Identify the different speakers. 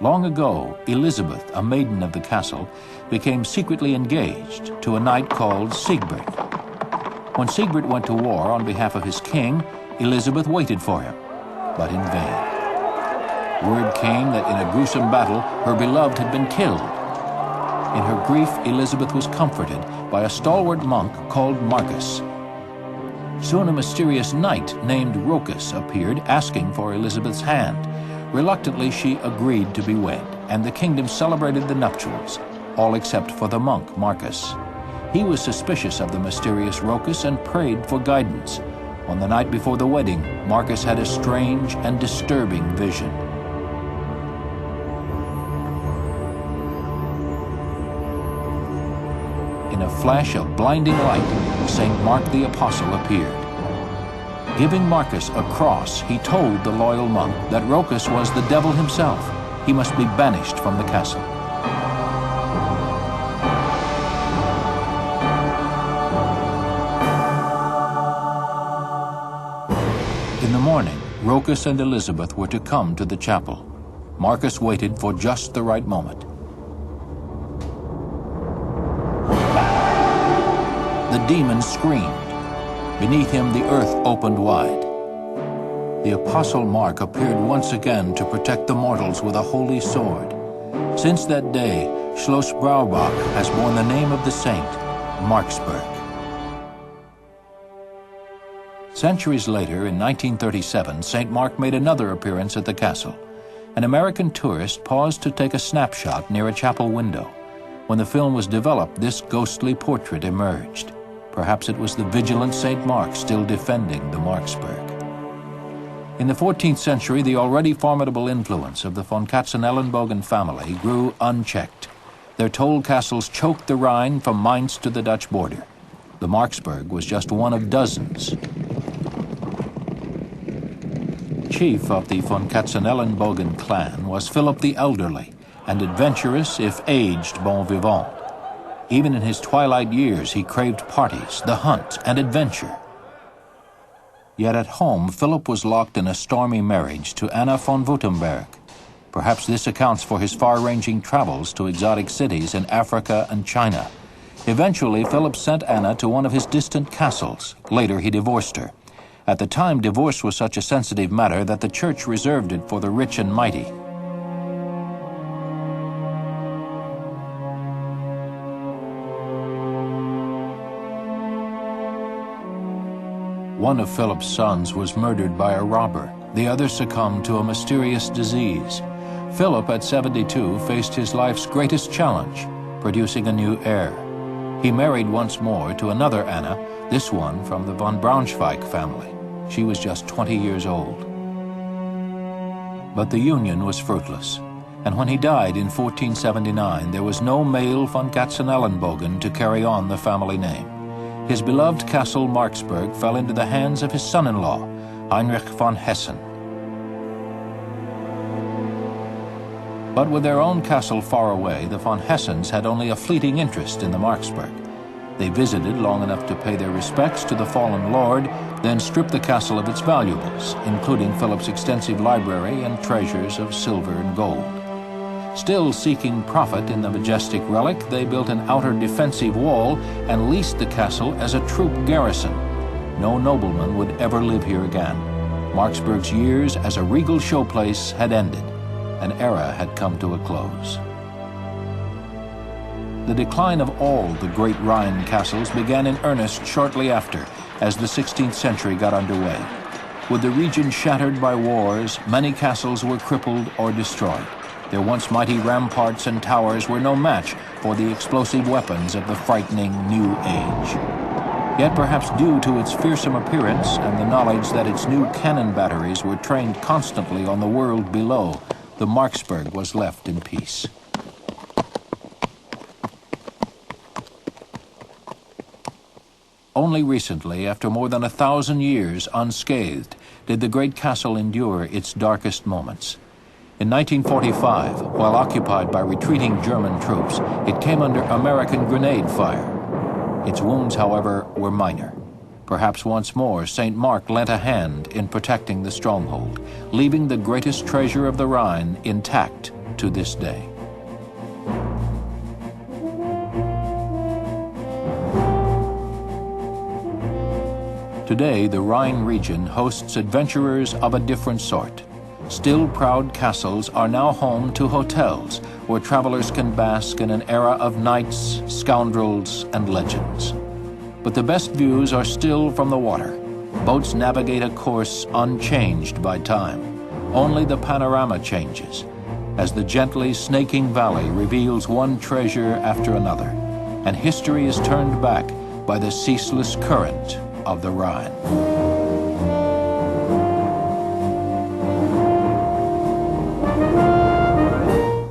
Speaker 1: Long ago, Elizabeth, a maiden of the castle, became secretly engaged to a knight called Sigebert. When Sigebert went to war on behalf of his king, Elizabeth waited for him, but in vain. Word came that in a gruesome battle, her beloved had been killed. In her grief, Elizabeth was comforted by a stalwart monk called Marcus. Soon a mysterious knight named Rochus appeared, asking for Elizabeth's hand. Reluctantly, she agreed to be wed, and the kingdom celebrated the nuptials, all except for the monk Marcus. He was suspicious of the mysterious Rochus and prayed for guidance. On the night before the wedding, Marcus had a strange and disturbing vision. In a flash of blinding light, St. Mark the Apostle appeared. Giving Marcus a cross, he told the loyal monk that Rochus was the devil himself. He must be banished from the castle. In the morning, Rochus and Elizabeth were to come to the chapel. Marcus waited for just the right moment. The demon screamed. Beneath him, the earth opened wide. The Apostle Mark appeared once again to protect the mortals with a holy sword. Since that day, Schloss Braubach has borne the name of the saint, Marksburg. Centuries later, in 1937, St. Mark made another appearance at the castle. An American tourist paused to take a snapshot near a chapel window. When the film was developed, this ghostly portrait emerged. Perhaps it was the vigilant St. Mark still defending the Marksburg. In the 14th century, the already formidable influence of the von Katzenelnbogen family grew unchecked. Their toll castles choked the Rhine from Mainz to the Dutch border. The Marksburg was just one of dozens. Chief of the von Katzenelnbogen clan was Philip the Elderly, an adventurous, if aged, bon vivant. Even in his twilight years, he craved parties, the hunt, and adventure. Yet at home, Philip was locked in a stormy marriage to Anna von Württemberg. Perhaps this accounts for his far-ranging travels to exotic cities in Africa and China. Eventually, Philip sent Anna to one of his distant castles. Later, he divorced her. At the time, divorce was such a sensitive matter that the church reserved it for the rich and mighty. One of Philip's sons was murdered by a robber. The other succumbed to a mysterious disease. Philip, at 72, faced his life's greatest challenge, producing a new heir. He married once more to another Anna, this one from the von Braunschweig family. She was just 20 years old. But the union was fruitless, and when he died in 1479, there was no male von Katzenelnbogen to carry on the family name. His beloved castle Marksburg fell into the hands of his son-in-law, Heinrich von Hessen. But with their own castle far away, the von Hessens had only a fleeting interest in the Marksburg. They visited long enough to pay their respects to the fallen lord, then stripped the castle of its valuables, including Philip's extensive library and treasures of silver and gold. Still seeking profit in the majestic relic, they built an outer defensive wall and leased the castle as a troop garrison. No nobleman would ever live here again. Marksburg's years as a regal showplace had ended. An era had come to a close. The decline of all the great Rhine castles began in earnest shortly after, as the 16th century got underway. With the region shattered by wars, many castles were crippled or destroyed. Their once mighty ramparts and towers were no match for the explosive weapons of the frightening New Age. Yet perhaps due to its fearsome appearance and the knowledge that its new cannon batteries were trained constantly on the world below, the Marksburg was left in peace. Only recently, after more than 1,000 years unscathed, did the great castle endure its darkest moments. In 1945, while occupied by retreating German troops, it came under American grenade fire. Its wounds, however, were minor. Perhaps once more, St. Mark lent a hand in protecting the stronghold, leaving the greatest treasure of the Rhine intact to this day. Today, the Rhine region hosts adventurers of a different sort. Still proud castles are now home to hotels where travelers can bask in an era of knights, scoundrels, and legends. But the best views are still from the water. Boats navigate a course unchanged by time. Only the panorama changes, as the gently snaking valley reveals one treasure after another, and history is turned back by the ceaseless current of the Rhine.